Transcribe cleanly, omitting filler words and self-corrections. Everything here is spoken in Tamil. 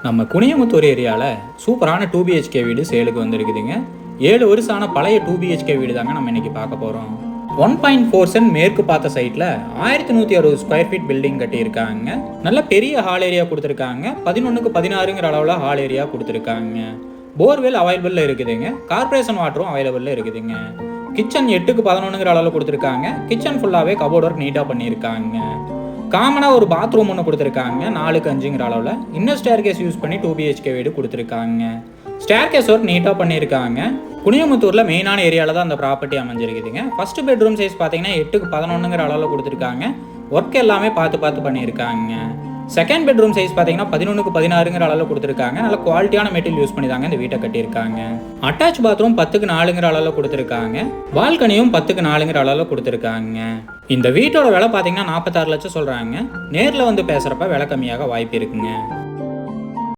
நம்ம குனியமுத்தூர் ஏரியாவில் சூப்பரான 2BHK வீடு சேலுக்கு வந்திருக்குதுங்க. 7 வருஷமான பழைய 2BHK வீடு தாங்க நம்ம இன்னைக்கு பார்க்க போகிறோம். 1.4 சென்ட் மேற்கு பார்த்த சைட்டில் 1160 ஸ்கொயர் ஃபீட் பில்டிங் கட்டியிருக்காங்க. நல்ல பெரிய ஹால் ஏரியா கொடுத்துருக்காங்க. 11க்கு 16ங்கிற அளவில் ஹால் ஏரியா கொடுத்துருக்காங்க. போர்வெல் அவைலபிளில் இருக்குதுங்க. கார்பரேஷன் வாட்டரும் அவைலபிளில் இருக்குதுங்க. கிச்சன் 8க்கு 11ங்கிற அளவில் கொடுத்துருக்காங்க. கிச்சன் ஃபுல்லாகவே கபோர்ட் ஒர்க் நீட்டாக பண்ணியிருக்காங்க. காமனாக ஒரு பாத்ரூம் ஒன்று கொடுத்துருக்காங்க. 4க்கு 5ங்கிற அளவில் இன்னர் ஸ்டேர் கேஸ் யூஸ் பண்ணி 2BHK வீடு கொடுத்துருக்காங்க. ஸ்டேர் கேஸ் ஒர்க் நீட்டாக பண்ணியிருக்காங்க. குனியமுத்தூரில் மெயினான ஏரியாவில் தான் அந்த ப்ராப்பர்ட்டி அமைஞ்சிருக்குதுங்க. ஃபர்ஸ்ட் பெட்ரூம் சைஸ் பார்த்தீங்கன்னா 8க்கு 11ங்கிற அளவில் கொடுத்துருக்காங்க. ஒர்க் எல்லாமே பார்த்து பண்ணியிருக்காங்க. செகண்ட் பெட்ரூம் சைஸ் பார்த்தீங்கன்னா 11க்கு 16ங்கிற அளவில் கொடுத்துருக்காங்க. நல்ல குவாலிட்டியான மெட்டீரியல் யூஸ் பண்ணி தாங்க இந்த வீட்டை கட்டியிருக்காங்க. அட்டாச் பாத்ரூம் 10க்கு 4ங்கிற அளவில் கொடுத்துருக்காங்க. பால்கனியும் 10க்கு 4ங்கிற அளவில் கொடுத்துருக்காங்க. இந்த வீட்டோட விலை பார்த்தீங்கன்னா 46 லட்சம் சொல்கிறாங்க. நேரில் வந்து பேசுகிறப்ப விலை கம்மியாக வாய்ப்பு இருக்குங்க.